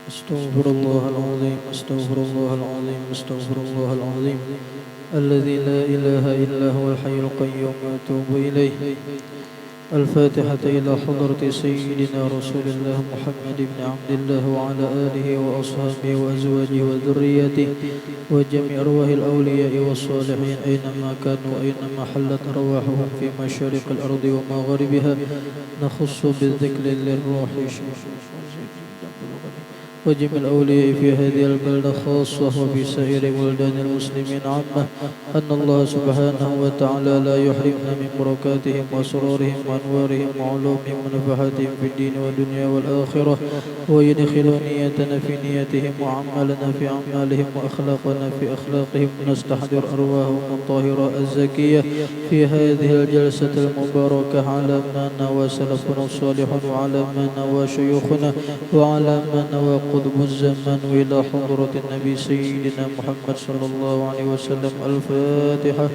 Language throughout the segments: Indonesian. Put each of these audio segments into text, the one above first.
استغفر الله العظيم استغفر الله العظيم استغفر الله العظيم الذي لا إله إلا هو الحي القيوم وأتوب إليه. الفاتحة إلى حضرة سيدنا رسول الله محمد بن عبد الله وعلى آله وأصحابه وأزواجه وذريته وجميع أرواح الأولياء والصالحين أينما كانوا وأينما حلت أرواحهم في مشارق الأرض ومغاربها. نخص بالذكر للروح وجميع الأولياء في هذه البلدة خاصة وفي سائر بلدان المسلمين عامة أن الله سبحانه وتعالى لا يحرمنا من بركاتهم وأسرارهم وأنوارهم وعلومهم ونفحاتهم في الدين والدنيا والآخرة، ويدخل نيتنا في نيتهم وعملنا في أعمالهم وأخلاقنا في أخلاقهم. نستحضر أرواحهم الطاهرة الزكية في هذه الجلسة المباركة على ما نوى سلفنا الصالح وعلى ما نوى شيوخنا وعلى ما نوى قطب الزمان إلى حضرة النبي سيدنا محمد صلى الله عليه وسلم. الفاتحة.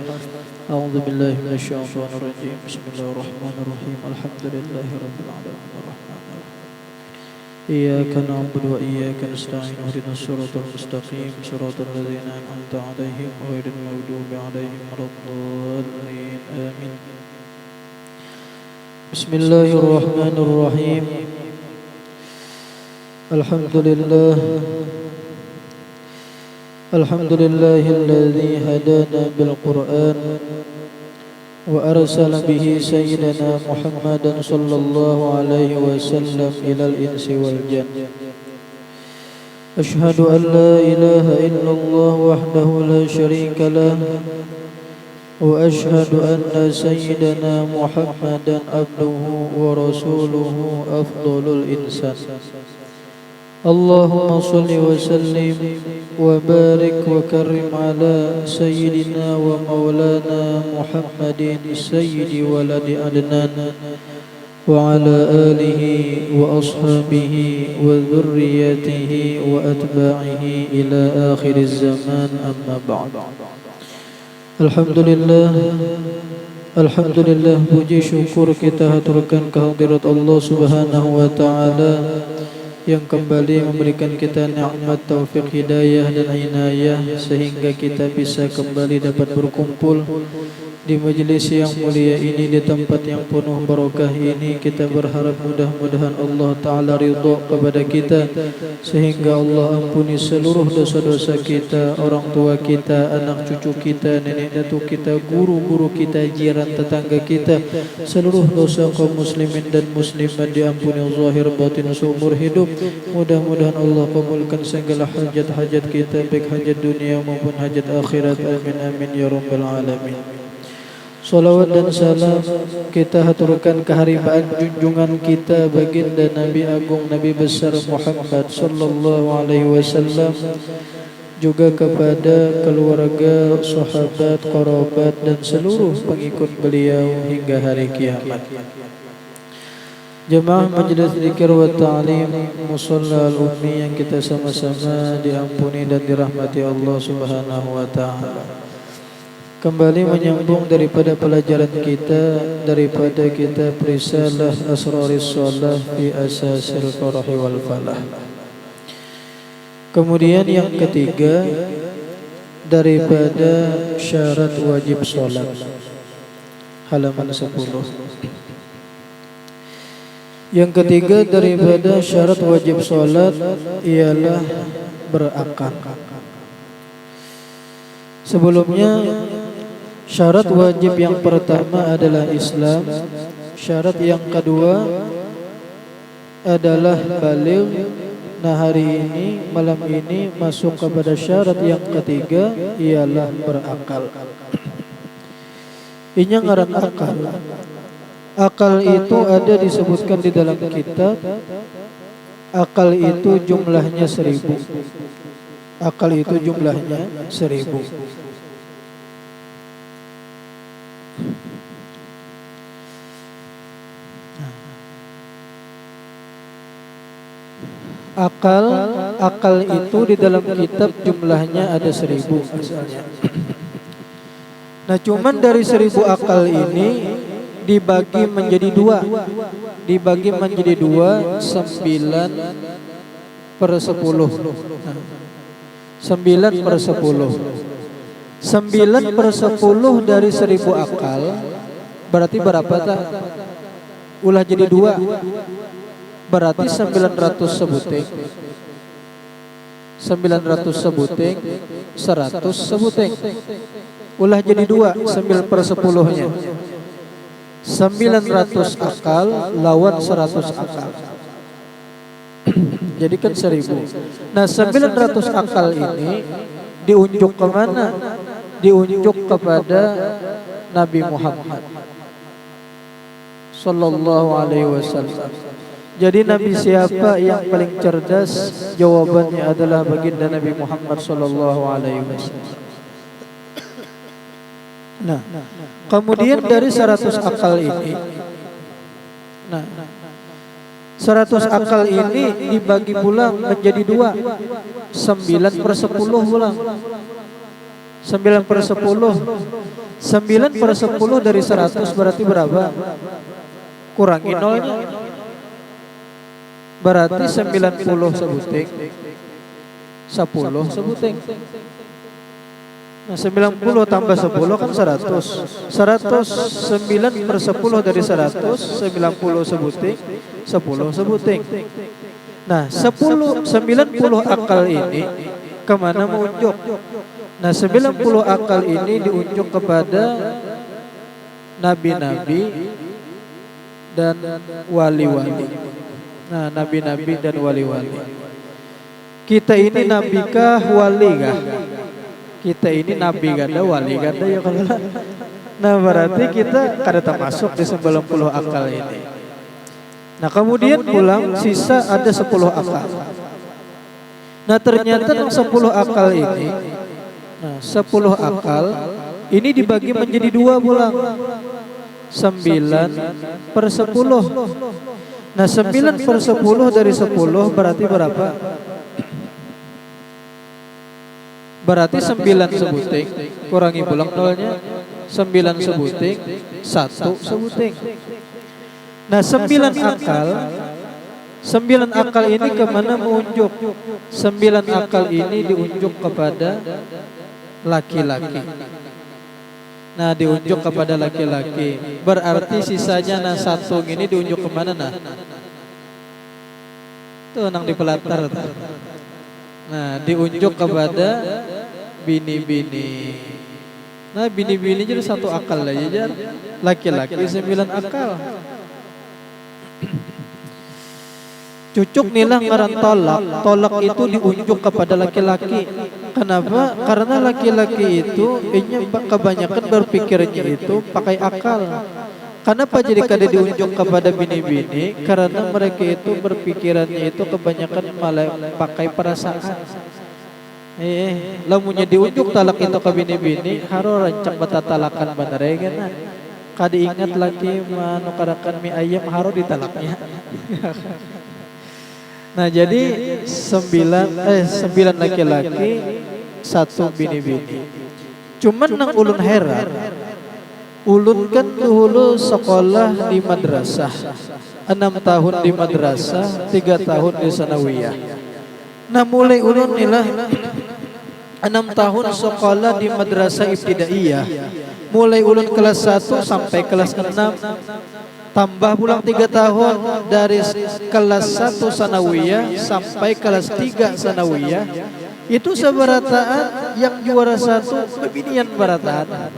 أعوذ بالله من الشيطان الرجيم. بسم الله الرحمن الرحيم. الحمد لله رب العالمين الرحمن الرحيم إياك نعبد وإياك نستعين اهدنا الصراط المستقيم صراط الذين أنعمت عليهم غير المغضوب عليهم ولا الضالين آمين. بسم الله الرحمن الرحيم. الحمد لله الحمد لله الذي هدانا بالقرآن وأرسل به سيدنا محمدا صلى الله عليه وسلم إلى الإنس والجن. أشهد أن لا إله إلا الله وحده لا شريك له، وأشهد أن سيدنا محمدا عبده ورسوله أفضل الإنسان. اللهم صل وسلم وبارك وكرم على سيدنا ومولانا محمد سيد ولد عدنان وعلى آله وأصحابه وذريته وأتباعه إلى آخر الزمان. أما بعد. Alhamdulillah, puji syukur kita haturkan kehadirat Allah Subhanahu wa taala yang kembali memberikan kita nikmat taufik hidayah dan inayah sehingga kita bisa kembali dapat berkumpul di majlis yang mulia ini, di tempat yang penuh barakah ini. Kita berharap mudah-mudahan Allah Ta'ala ridha kepada kita sehingga Allah ampuni seluruh dosa-dosa kita, orang tua kita, anak cucu kita, nenek datuk kita, guru-guru kita, jiran tetangga kita. Seluruh dosa kaum muslimin dan muslimat diampuni zahir batin seumur hidup. Mudah-mudahan Allah kabulkan segala hajat-hajat kita, baik hajat dunia maupun hajat akhirat. Amin amin ya rabbal alamin. Salawat dan salam kita haturkan keharibaan junjungan kita baginda Nabi Agung Nabi besar Muhammad sallallahu alaihi wasallam, juga kepada keluarga, sahabat, kerabat dan seluruh pengikut beliau hingga hari kiamat. Jemaah Majlis Zikir wa Ta'lim Musalla Al-Ummi yang kita sama-sama diampuni dan dirahmati Allah Subhanahu wa taala. Kembali menyambung daripada pelajaran kita, daripada kitab Risalah Asraris Shalah fi Asasil Farahi wal Falah. Kemudian yang ketiga daripada syarat wajib salat, halaman 10. Yang ketiga daripada syarat wajib salat ialah berakal. Sebelumnya syarat wajib yang pertama adalah Islam. Syarat yang kedua adalah baligh. Nah, hari ini, malam ini masuk kepada syarat yang ketiga ialah berakal. Ini ngaran akal. Akal itu ada disebutkan di dalam kitab. Akal itu jumlahnya 1000. Akal itu jumlahnya 1000. Akal itu di dalam kitab jumlahnya ada 1000 misalnya. Nah, cuman dari 1000 akal ini dibagi menjadi dua, 9 per 10. 9 per 10. 9 per 10 dari 1000 akal berarti berapa tak? Ulah jadi 2. Berarti 900 sebuting. 900 sebuting, 100 sebuting. Ulah jadi 2, 9 per 10-nya. 900 akal lawan 100 akal. Jadi kan 1000. Nah 900 akal ini diunjuk kemana? Diunjuk kepada Nabi Muhammad Sallallahu Alaihi Wasallam. Jadi Nabi siapa yang paling cerdas? Jawabannya adalah baginda Nabi Muhammad Sallallahu Alaihi Wasallam. Nah, kemudian dari 100 akal ini, 100 akal ini dibagi pula menjadi 2, 9 per 10 pulang. 9 per 10. 9 per 10 dari 100 berarti berapa? Kurangi nolnya. Berarti 90 sebuting, 10 sebuting. Nah 90 tambah 10 kan 100. 9 per 10 dari 100, 90 sebuting, 10 sebuting. Nah 90 akal ini kemana menunjuk? Nah 90 akal ini diunjuk kepada nabi-nabi dan wali-wali. Nah nabi-nabi dan wali-wali. Kita ini nabi kah, wali kah? Kita ini nabi ganda, wali ganda ya kalau. Nah berarti kita kada termasuk di 90 akal ini. Nah kemudian pulang sisa ada 10 akal. Nah ternyata yang 10 akal ini, 10 akal ini dibagi menjadi 2 pulang. 9 per 10. Nah 9 per 10 dari 10 berarti berapa? Berarti 9 sebuting, kurangi pulang nolnya, 9 sebuting, 1 sebuting. Nah 9 akal, 9 akal ini kemana menunjuk? 9 akal ini diunjuk kepada laki-laki. Nah diunjuk kepada laki-laki. Berarti sisanya nah 1 ini diunjuk kemana nah? Tuh nang di pelatar. Nah diunjuk kepada bini-bini. Nah bini-bini jadi 1 akal aja jar. Laki-laki 9 akal. Cucuk nilah ngaran tolak. Tolak itu diunjuk kepada laki-laki. Kenapa? Karena laki-laki itu kebanyakan berpikirnya itu pakai akal. Kenapa jadi kada diunjuk kepada bini-bini? Karena mereka itu berpikirannya itu kebanyakan malah pakai perasaan. Lamunnya diunjuk talak itu ke bini-bini, harus rancang batatalakan bener ya kan? Kada ingat lagi manukarakan mie ayam harus ditalaknya. Nah jadi 9 laki-laki, 1 bini-bini. Cuman nang ulun heran, ulun kan dulu sekolah di madrasah, 6 tahun di madrasah, 3 tahun di sanawiyah. Nah mulai ulun nilah 6 tahun sekolah di madrasah ibtidaiyah, mulai ulun kelas 1 sampai kelas 6, tambah pulang 3 tahun dari kelas 1 sanawiyah sampai kelas 3 sanawiyah. Itu seberataan yang juara 1 kebinian berataan.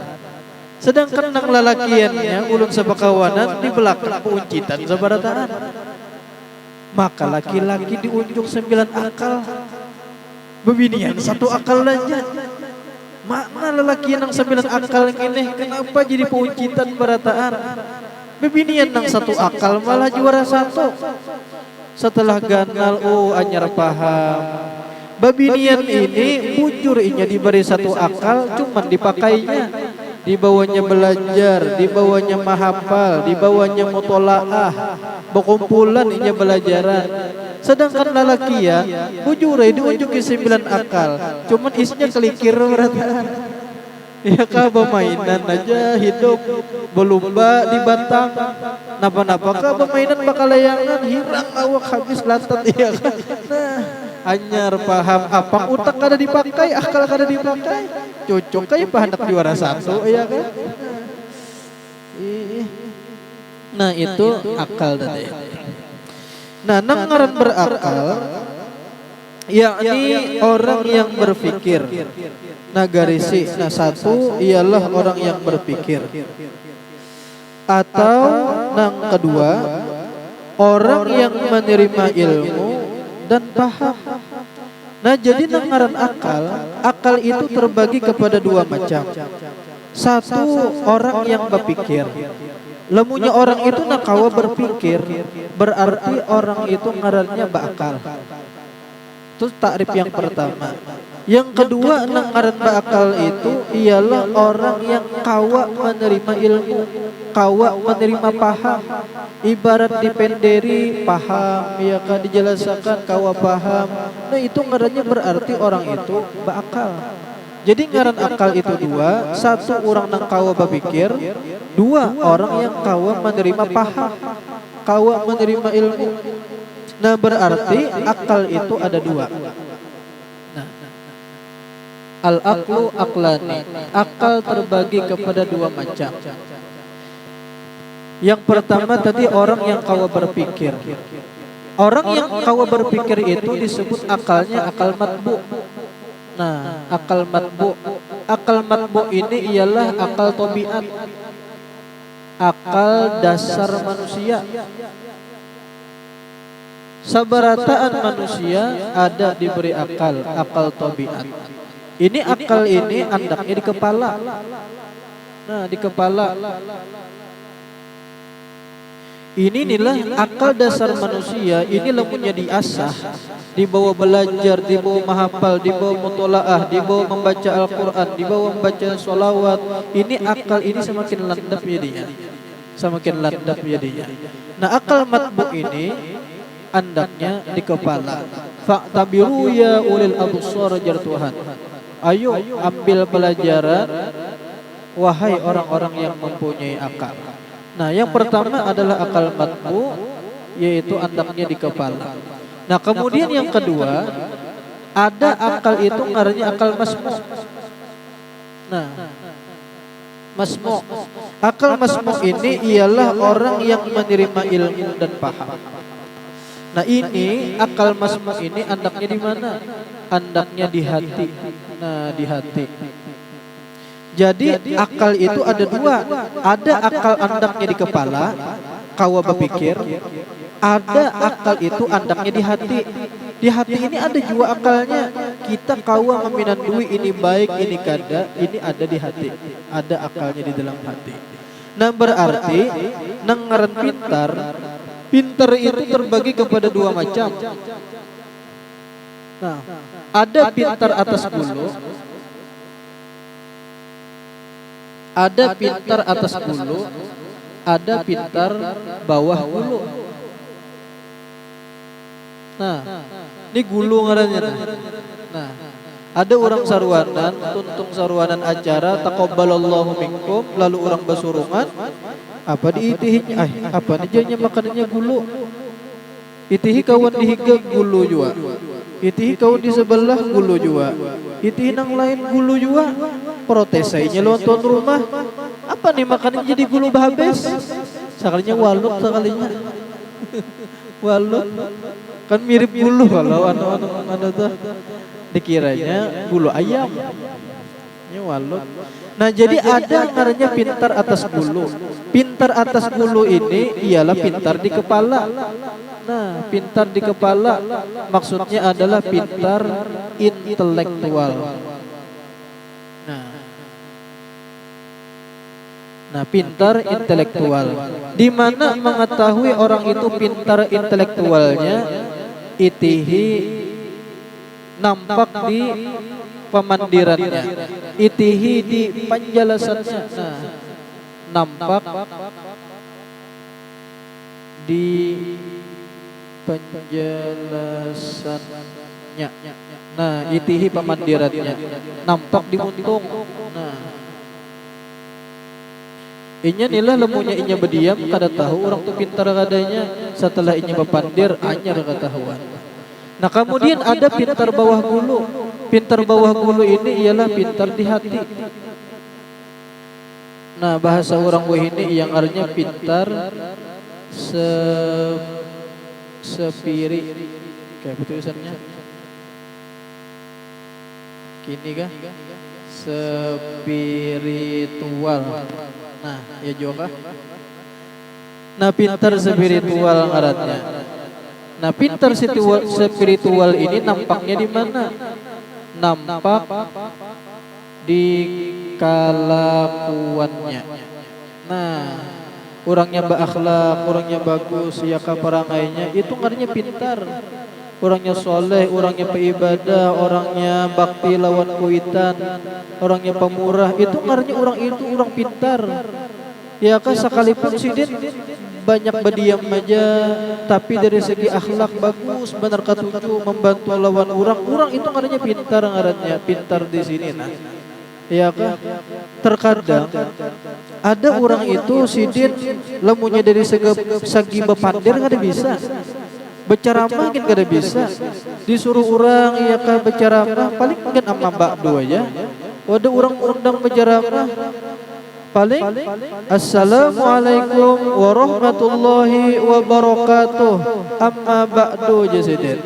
Sedangkan nang lalakiannya ulun sepakawanan di belakang puncitan seberataan. Maka laki-laki diunjuk 9 akal, bebinian 1 akal aja. Mana lelaki nang 9 akal ini kenapa jadi puncitan berataan? Bebinian nang 1 akal malah juara 1. Setelah ganal anyar paham. Babinian ini bujur inya diberi 1 akal cuman dipakainya. Dibawanya belajar, dibawanya mahafal, dibawanya mutolaah, berkumpulan inya belajaran. Sedangkan lalakian bujur diunjuki 9 akal, cuman isinya kelikir berataan. Ya kah bermainan aja hidup, berlomba di batang, napa-napa kah bermainan bakal layangan, hirang awak habis lantat ya kan. Nah anyar paham apa utak kada dipakai, akal kada dipakai. Cocok kayak pahandak juara satu ya kan. Nah itu akal tadi. Nah ngaran berakal yakni orang yang berpikir. Nah garisi, nah satu ialah orang yang berpikir. Atau yang kedua orang yang menerima ilmu dan paham. Nah jadi ngaran akal itu terbagi kepada dua macam. Satu orang yang berpikir. Lemunya orang itu nakawa berpikir, berarti orang itu ngarannya berakal. Itu takrif yang pertama. Yang kedua ngaran berakal itu ialah orang yang kawa menerima ilmu, kawa menerima paham. Ibarat dipenderi paham, ya kan dijelaskan kawa paham. Nah itu ngarannya berarti orang itu berakal. Jadi ngaran akal itu dua, satu orang yang kawa berpikir, dua orang yang kawa menerima paham, kawa menerima ilmu. Nah berarti akal itu ada dua. Nah, al-aqlu aqlani, akal terbagi kepada dua macam. Yang pertama tadi orang yang kawa berpikir. Orang yang kawa berpikir itu disebut akalnya akal matbu. Nah, akal matbu. Akal matbu ini ialah akal tabiat. Akal dasar manusia. Sabarataan manusia ada diberi akal tabiat. Ini akal ini andaknya di kepala. Nah, di kepala. Ini inilah akal dasar manusia. Ini lemunya diasah, dibawa belajar, dibawa menghafal, dibawa mutolaah, dibawa membaca Al-Quran, dibawa membaca sholawat. Ini akal ini semakin landap jadinya, semakin landap jadinya. Nah akal matbu ini andaknya di kepala. Fa'tabiru ya ulil absar jar Tuhan. Ayo ambil pelajaran wahai orang-orang yang mempunyai akal. Nah yang pertama adalah akal matbu, yaitu andaknya di kepala. Nah kemudian yang kedua ada akal itu ngarannya akal masmu. Nah masmu, akal masmu ini ialah orang yang menerima ilmu dan paham. Nah ini akal masmu ini andaknya di mana? Andaknya di hati. Nah di hati. Jadi akal itu ada dua. Ada akal andaknya di kepala, kawa berpikir. Ada akal itu andaknya di hati. Di hati ini ada dua akalnya. Kita kawa meminandui ini baik, ini kada. Ini ada di hati. Ada akalnya di dalam hati. Nah berarti ngaran pintar. Pintar itu terbagi kepada dua macam. Nah ada pintar atas bulu. Ada pintar atas bulu, ada pintar bawah bulu. Nah, ini gulu ngarannya. Nah, ada orang sarwanan, tuntung sarwanan acara, taqabbalallahu minkum, lalu orang basurungan, apa diitihinya? Apa nih makanannya gulu? Itihi kawan dihiga gulu juga. Itihi kawan di sebelah gulu juga. Itihi nang lain gulu juga. Protes saya nonton rumah. Apa nih makannya jadi gulu habis? Sekalinya walut sekalinya. Walut. Kan mirip gulu kalau anu tuh. Dikiranya gulu ayam. Ini walut. Nah jadi ada ngarannya pintar atas bulu. Pintar atas bulu ini ialah pintar di kepala. Nah pintar di kepala maksudnya adalah pintar intelektual. Nah pintar intelektual. Di mana mengetahui orang itu pintar intelektualnya, itihi nampak di pemandirannya, itihi di penjelasannya. Nah, nampak di penjelasannya. Nah, itihi pemandirannya, nampak di muntung. Nah, inya nilah lemunya inya berdiam kada tahu orang tu pintar kadanya, setelah inya berpandir anyar ketahuan. Nah kemudian ada pintar bawah gulu. Pintar bawah gulu ini ialah pintar di hati. Nah bahasa orang Wahini yang artinya pintar sepiri. Kayak tulisannya. Kini kah? Spiritual. Nah ya juga. Nah pintar spiritual ngarannya. Nah pintar spiritual ini nampaknya di mana? Nampak di kelakuannya. Nah orangnya berakhlak, orangnya bagus, ya kaparangainya itu artinya pintar. Orangnya soleh, orangnya beribadah, orangnya bakti lawan kuitan, orangnya pemurah, itu artinya orang itu orang pintar. Ya kan sekalipun sidin banyak berdiam aja, tapi dari segi akhlak bagus, benar katuju, membantu lawan orang itu artinya pintar ngarannya, pintar di sini nah. Ya kan terkadang ada orang itu sidin lemunya dari segi bepandir nggak bisa. Berceramah kan kada bisa. Disuruh orang iya kan berceramah paling kan sama mbak dua aja. Ada orang undang berceramah paling assalamualaikum warahmatullahi wabarakatuh amma ba'du jasidin.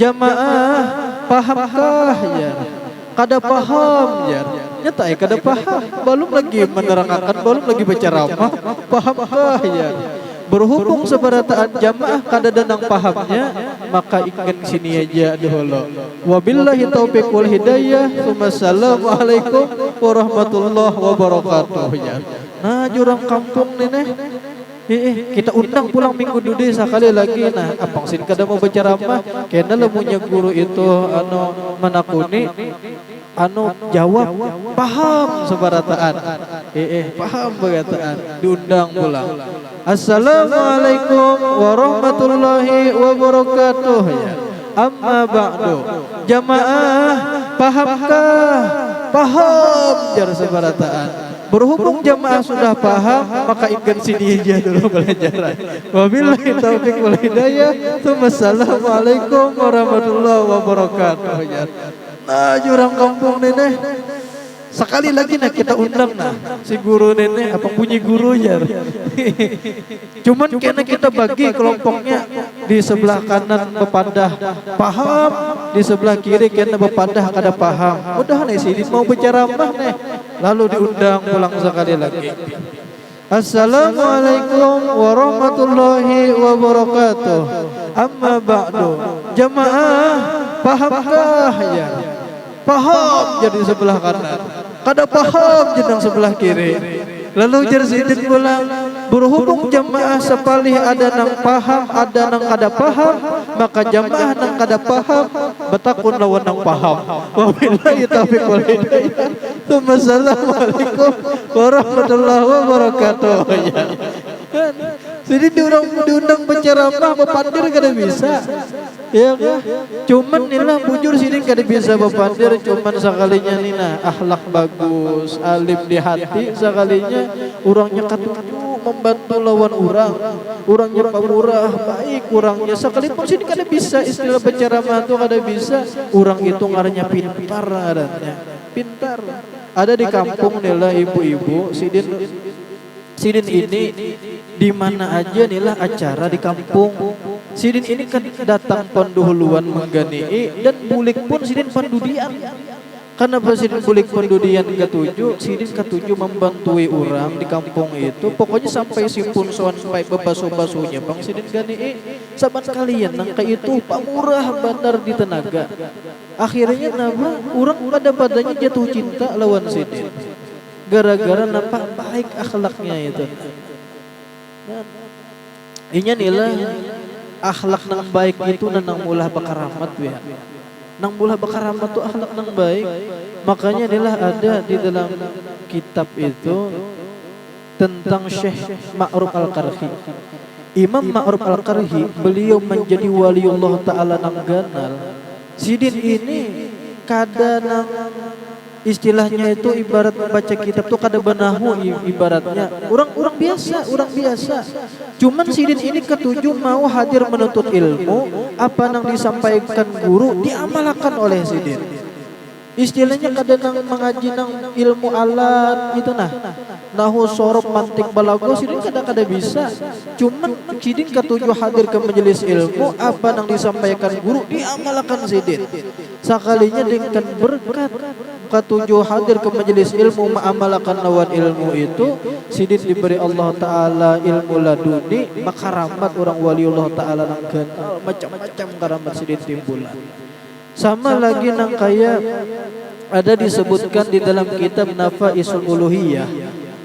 Jamaah pahamkah ya? Kada paham ya. Nyata ya kada paham. Belum lagi menerangkan, belum lagi berceramah, pahamkah ya? Berhubung seberataan jamaah kada danang pahamnya, maka ingin sini aja dahulu. Wabillahi taufiq wal hidayah. Wassalamualaikum warahmatullahi wabarakatuh. Nah, jurang kampung nih. Kita undang pulang minggu dudi sekali lagi. Nah, apang sin kada mau berceramah, kena lemunya guru itu menakuni jawab paham sebarataan. Paham bagataan. Diundang pulang. Assalamualaikum warahmatullahi wabarakatuh. Amma ba'du. Jamaah pahamkah? Paham jar sebarataan. Berhubung jamaah sudah paham, maka ikan sini aja dulu pelajaran. Wabillahi taufiq wal hidayah. Wassalamualaikum warahmatullahi wabarakatuh. Nah, jurang kampung nenek. Sekali lagi nah kita undang nah si guru nenek apa bunyi guru ya. Cuman karena kita bagi kelompoknya di sebelah kanan bepadah paham, di sebelah kiri karena bepadah kada paham. Udah nih sini mau berceramah nih. Lalu diundang pulang sekali lagi. Assalamualaikum warahmatullahi wabarakatuh. Amma ba'du. Jamaah pahamkah ya? Paham jadi sebelah kanan. Kada paham jenang sebelah kiri. Lalu jersidin pulang. Berhubung jamaah sepalih ada nang paham, ada nang kada paham, maka jamaah nang kada paham betakun lawan nang paham. Wabillahi taufiq wal hidayah. Wassalamualaikum warahmatullahi wabarakatuh. Jadi diundang berceramah bepandir kada bisa. Ya kan? Cuman nila bujur sini kada bisa bepandir, cuman sekalinya nina akhlak bagus, alim di hati, sekalinya orangnya katuju membantu lawan orang, orangnya pemurah, baik orangnya. Sekalipun sini kada bisa istilah berceramah itu kada bisa, orang itu ngarannya pintar ngarannya. Pintar. Ada di kampung nila ibu-ibu sidin ini di mana aja nilah acara di kampung. Sidin ini kan datang penduhuluan menggani'i dan bulik pun sidin pendudian. Karena sidin bulik pendudian ketujuh, sidin ketujuh membantui orang di kampung itu. Pokoknya sampai simpun soan sampai bebaso-basonya bang sidin gani'i. Saban kalian nangka itu pamurah benar di tenaga. Akhirnya nama orang pada badannya jatuh cinta lawan sidin. Gara-gara nampak baik akhlaknya itu. Inya nila akhlak nang baik itu nang mulah bakaramat ya. Nang mulah bakaramat tu akhlak nang baik. Makanya nila ada di dalam kitab itu tentang Syekh Ma'ruf Al-Qarhi. Imam Ma'ruf Al-Qarhi beliau menjadi waliullah ta'ala nang ganal. Sidin ini kada nang Istilahnya itu ibarat baca kitab tuh kada benahu ibaratnya. Orang biasa. Cuman sidin ini ketujuh mau hadir menuntut ilmu, apa yang disampaikan guru diamalkan oleh sidin. Istilahnya kada nang mengaji nang ilmu alat itu nahu sorop mantik balago sidin kada bisa. Cuman sidin ketujuh hadir ke majelis ilmu, apa yang disampaikan guru diamalkan sidin. Sekalinya dengan berkat ketujuh hadir ke majelis ilmu mengamalkan lawan ilmu itu, sidin diberi Allah Ta'ala ilmu laduni, maka rahmat orang waliullah Ta'ala nang kenal macam-macam karamat sidin timbulan. Sama lagi nang kaya ada disebutkan di dalam kitab Nafaisul Uluhiyah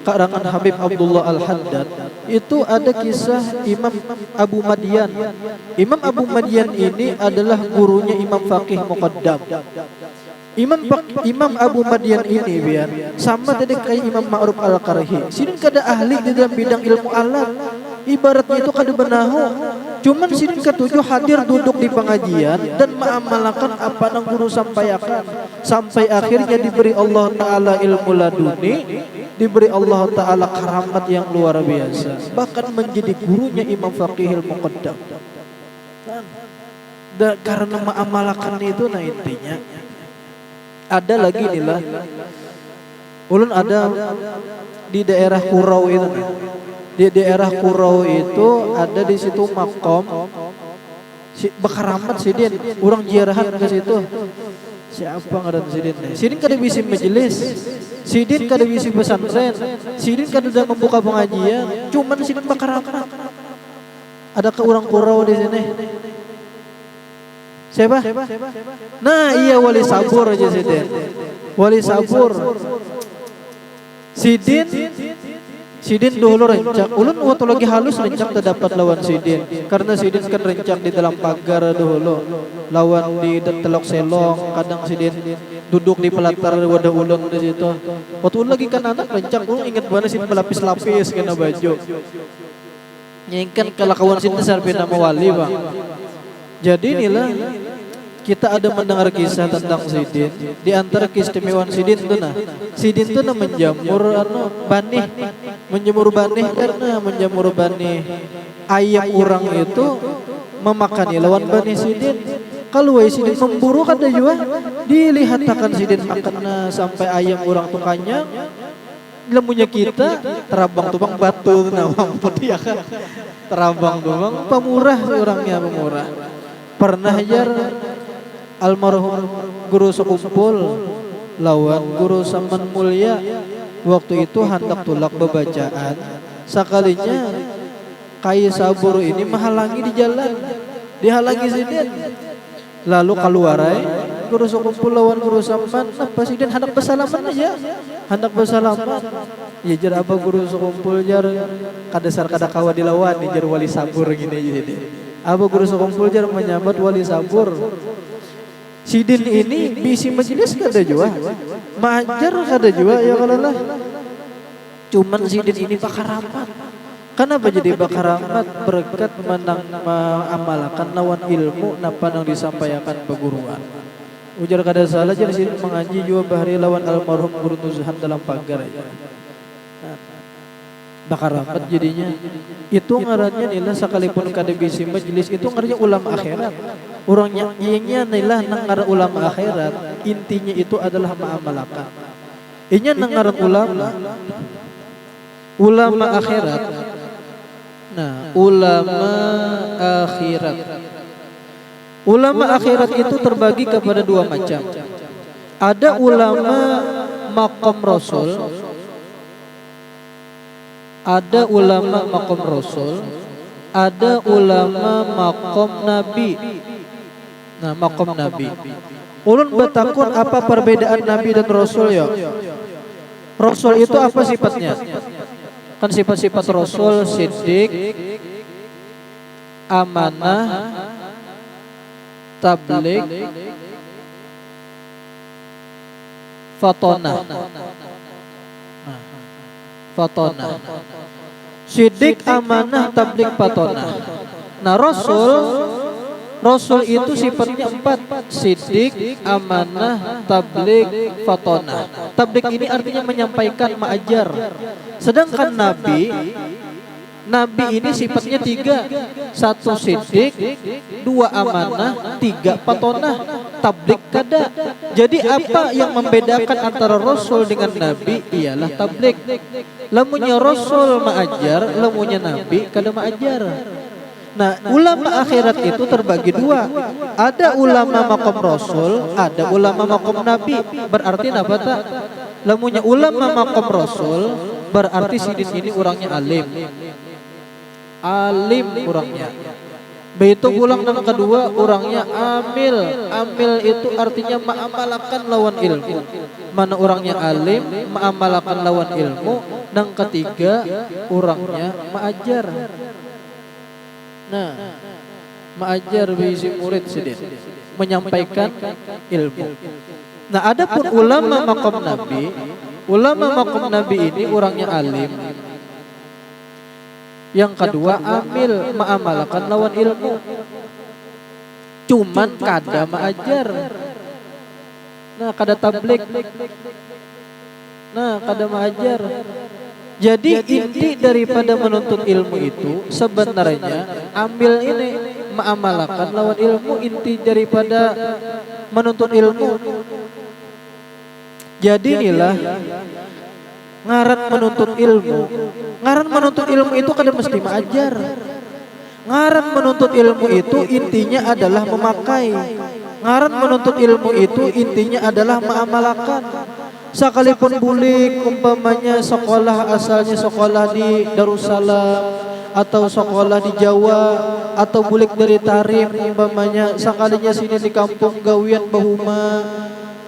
karangan Habib Abdullah Al-Haddad, itu ada kisah Imam Abu Madian. Imam Abu Madian ini adalah gurunya Imam Faqih Muqaddam. Imam Abu Madian ini biar sama tadi kayak Imam Ma'ruf Al-Qarhi. Sidin kada ahli di dalam bidang ilmu alat. Ibaratnya itu kada benahu. Cuman sidin ketujuh hadir duduk di pengajian dan mengamalkan apa yang guru sampaikan. Sampai akhirnya diberi Allah Ta'ala ilmu laduni, diberi Allah Ta'ala karamat yang luar biasa. Bahkan menjadi gurunya Imam Faqihil Muqaddam. Karena mengamalkan itu intinya. Ada lagi inilah. Ulun ada di daerah Kurau itu. Di daerah Kurau itu ada di situ makom bekaramat sidin, orang ziarahan ke situ. Siapa ngaran sidin? Sidin kada bisi majelis, sidin kada bisi pesantren, sidin kada ada membuka pengajian, cuman sidin bekaramat. Ada ke orang Kurau di sini. Siapa? Nah, iya Wali Sabur aja sidin. Wali Sabur. Sidin dulu rencak. Ulun waktu lagi halus rencak terdapat lawan sidin. Karena sidin kan rencak di dalam pagar dulu. Lawan di telok selong. Kadang sidin duduk di pelatar wadah ulun di situ. Waktu ulun lagi kan anak rencak, ulun ingat banget sidin pelapis-lapis kena baju. Nyengkan kelakawan sidin sampai nama wali bang. Jadi inilah kita ada mendengar kisah tentang sidin. Di antara keistimewaan sidin itu sidin itu menjamur banih. Menjemur banih karena menjemur banih ayam orang itu memakani lawan banih sidin. Kalau sidin memburu kada juga dilihat akan sidin makan sampai ayam orang tuh kanyang. Lemunya kita terabang tubang batu nawang putih kan. Terabang tubang pemurah orangnya pemurah. Pernah jar almarhum guru sekumpul lawan guru Saman Mulia waktu itu hendak tulak bebacaan, sekalinya Kai Sabur ini menghalangi di jalan, dihalangi sidin. Lalu keluarai guru sekumpul lawan guru Saman, apa sidin hendak bersalaman aja, hendak bersalaman. Ya jar apa guru sekumpul jar kadasar kada kawa dilawan jar Wali Sabur gini jadi. Apa guru sekumpul jar menyambat Wali Sabur. Sidin ini bisi majelis kada jua, majar kada jua ya kalau lah. Cuman sidin ini bakaramat. Kenapa jadi bakaramat? Berkat mengamalkan lawan ilmu napa yang disampaikan peguruan. Ujar kada salah jadi sidin mengaji jua bahari lawan almarhum guru Nuzhan dalam pagar aja. Bakaramat jadinya. Itu ngarannya nila sekalipun kada bisi majelis itu ngarannya ulama akhirat. Orang nyanyinya nila nang ngaran ulama akhirat, intinya itu adalah ma'amalakan. Inya nang ngaran ulama akhirat. Nah, ulama akhirat. Ulama akhirat itu terbagi kepada dua macam. Ada ulama maqam rasul. Ada ulama maqam rasul. Ada ulama maqam nabi. Nah, maqam nabi. Ulun bertakun apa perbedaan nabi dan rasul ya? Rasul itu apa sifatnya? Kan sifat-sifat rasul siddiq, amanah, tabligh, fatonah. Fatonah. Siddiq, amanah, tabligh, fatonah. Nah, rasul Rasul itu sifatnya 4, sidik, amanah, tabligh, fatonah. Tabligh ini artinya menyampaikan, mengajar. Sedangkan Nabi ini sifatnya 3, 1 sidik, 2 amanah, 3 fatonah. Tabligh kada. Jadi apa yang membedakan antara Rasul dengan Nabi ialah tabligh. Lamunnya Rasul mengajar, lamunnya Nabi kada mengajar. Nah, ulama akhirat itu terbagi 2. Ada ulama maqam Rasul, ada ulama maqam Nabi. Berarti apa tak? Lamunnya ulama maqam Rasul, berarti sidin ini orangnya alim. Alim orangnya. Begitu pulang dan kedua orangnya amil. Amil itu artinya mengamalkan lawan ilmu. Mana orangnya alim, mengamalkan lawan ilmu. Dan ketiga orangnya mengajar. Nah, mengajar bisi murid sedih, menyampaikan ilmu. Nah, adapun ulama maqam Nabi ini orangnya alim. Yang kedua amil, mengamalkan lawan ilmu. Cuman kada mengajar. Nah, kada tabligh. Nah, kada mengajar. Jadi inti daripada menuntut ilmu itu sebenarnya ambil ini mengamalkan lawan ilmu, inti daripada menuntut ilmu. Jadi inilah ngaran menuntut ilmu. Ngaran menuntut ilmu itu kada mesti mengajar. Ngaran menuntut ilmu itu intinya adalah memakai. Ngaran menuntut ilmu itu intinya adalah mengamalkan. Sekalipun bulik umpamanya sekolah asalnya sekolah di Darussalam atau sekolah di Jawa atau bulik dari Tarim umpamanya sekalinya sini di kampung gawian bahuma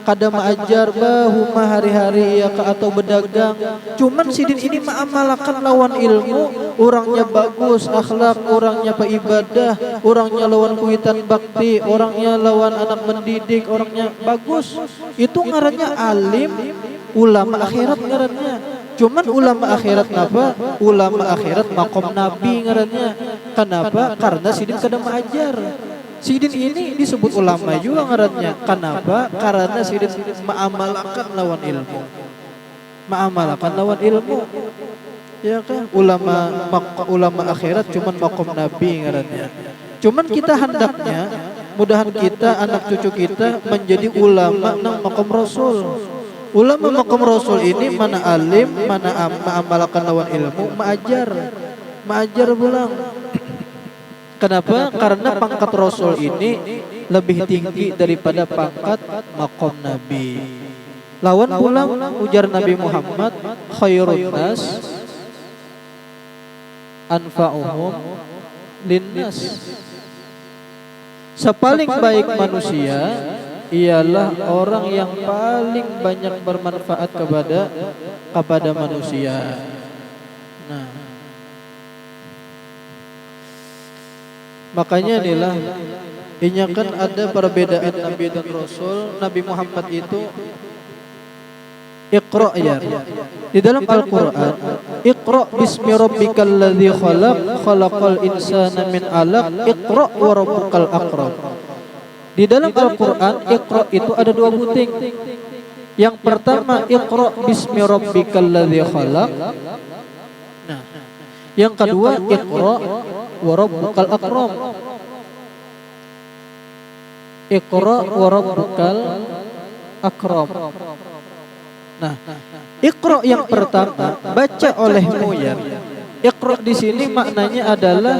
kada mengajar bahuma hari-hari ya atau berdagang. Cuman sidin ini mengamalkan lawan ilmu, orangnya bagus akhlak, orangnya ibadah, orangnya lawan kuitan bakti, orangnya lawan anak mendidik, orangnya bagus. Itu ngarannya alim, ulama akhirat ngarannya. Cuman ulama akhirat napa? Ulama akhirat maqam Nabi ngarannya. Kenapa? Karena sidin kada mengajar. Sidin ini disebut ulama juga ngarannya. Kenapa? Karena sidin mengamalkan lawan ilmu. Mengamalkan lawan ilmu. Ya kan? Ulama akhirat cuman maqam Nabi ngarannya. Cuman kita hendaknya mudahan kita anak cucu kita menjadi ulama nang maqam Rasul. Ulama maqam Rasul ini mana alim, mana mengamalkan lawan ilmu, mengajar pulang. Kenapa? Karena pangkat Rasul ini lebih tinggi daripada pangkat maqam Nabi. Lawan pulang ujar Nabi Muhammad, khairun nas anfa'uhum linnas. Sepaling baik manusia ialah orang yang paling banyak bermanfaat kepada manusia. Nah, makanya inilah inya kan ada perbedaan Nabi dan Rasul. Nabi Muhammad itu Iqra ya. Di dalam Al-Qur'an, Iqra bismi rabbikal ladzi khalaq, khalaqal insana min 'alaq, Iqra wa rabbukal akram. Di dalam Al-Qur'an Iqra itu ada 2 buting. Yang pertama Iqra bismi rabbikal ladzi khalaq. Nah, yang kedua Iqra wa rabbukal akram. Iqra wa rabbukal akram. Nah, Iqra yang pertama baca olehmu ya. Iqra di sini maknanya adalah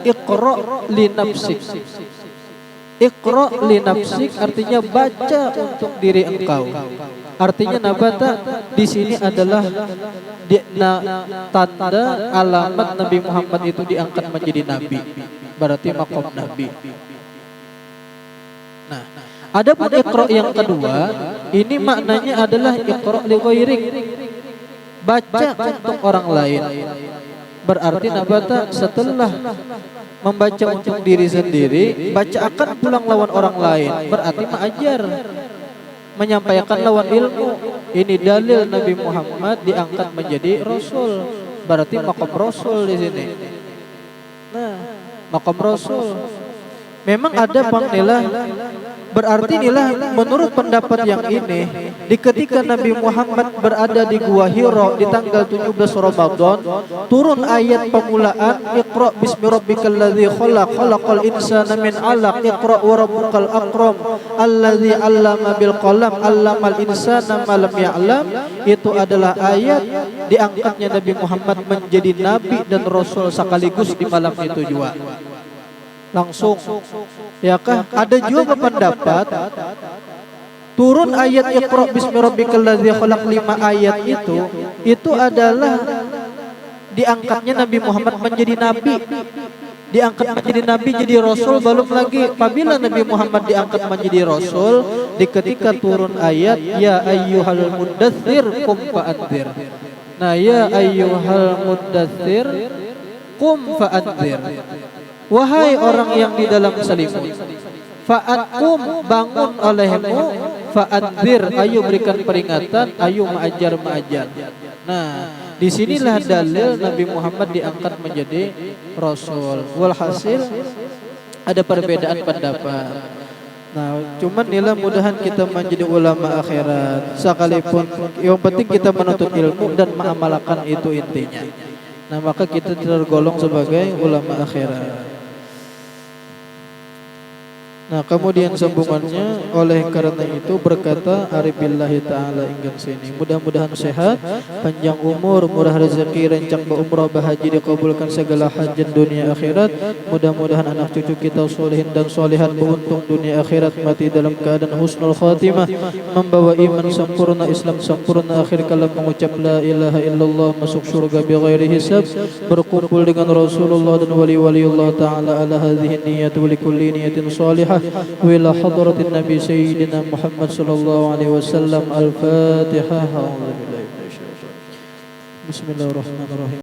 Iqra li nafsik. Iqra li nafsik artinya baca untuk diri engkau. Artinya nabata di sini adalah tanda alamat Nabi Muhammad itu diangkat menjadi nabi. Berarti maqam nabi. Nah, adapun Iqra yang kedua, ini maknanya adalah Iqra li ghairik. Baca untuk orang lain. Berarti nabata setelah membaca untuk diri sendiri, baca akan pulang lawan orang lain. Berarti mengajar, menyampaikan lawan ilmu. Ini dalil Nabi Muhammad diangkat menjadi Rasul. Berarti maqam Rasul di sini. Nah, maqam Rasul. Memang ada Bang Nila. Berarti Nila menurut pendapat yang ini, di ketika Nabi Muhammad berada di Gua Hira di tanggal 17 Ramadan, turun ayat permulaan Iqra bismi rabbikal ladzi khalaq khalaqal insana min 'alaq Iqra wa rabbukal akram alladzi 'allama bil qalam 'allamal insana ma lam ya'lam. Itu adalah ayat diangkatnya Nabi Muhammad menjadi nabi dan rasul sekaligus di malam itu juga. Langsung, ya kah? Ada juga pendapat turun ayat Iqra bismi rabbikal ladzi khalaq 5 ayat itu adalah diangkatnya Nabi Muhammad menjadi nabi. Diangkat menjadi nabi, jadi rasul. Belum lagi apabila Nabi Muhammad diangkat menjadi rasul, di ketika turun ayat ya ayyuhal muddatsir qum fa'andzir. Nah, ya ayyuhal muddatsir qum fa'andzir. Wahai orang yang di dalam selimut, fa'atkum bangun olehmu, fa'andzir ayo berikan peringatan, ayo ma'ajar. Nah, disinilah dalil Nabi Muhammad diangkat menjadi rasul. Walhasil ada perbedaan pendapat. Nah, cuman nila mudahan kita menjadi ulama akhirat. Sekalipun yang penting kita menuntut ilmu dan mengamalkan itu intinya. Nah, maka kita tergolong sebagai ulama akhirat. Nah, kemudian sambungannya, oleh karena itu berkata Arifillahi ta'ala ingkang sini, mudah-mudahan sehat, panjang umur, murah rezeki, rencang berumrah, bahagia dikabulkan segala hajat dunia akhirat. Mudah-mudahan anak cucu kita solehin dan solehat, beruntung dunia akhirat, mati dalam keadaan husnul khatimah, membawa iman sempurna, Islam sempurna, akhir kalam mengucap la ilaha illallah, masuk surga bighairi hisab, berkumpul dengan Rasulullah dan wali-waliullah ta'ala ala hadhihi niyat wa likulli niyatin salihah وإلى حضرة النبي سيدنا محمد صلى الله عليه وسلم. الفاتحة. بسم الله الرحمن الرحيم.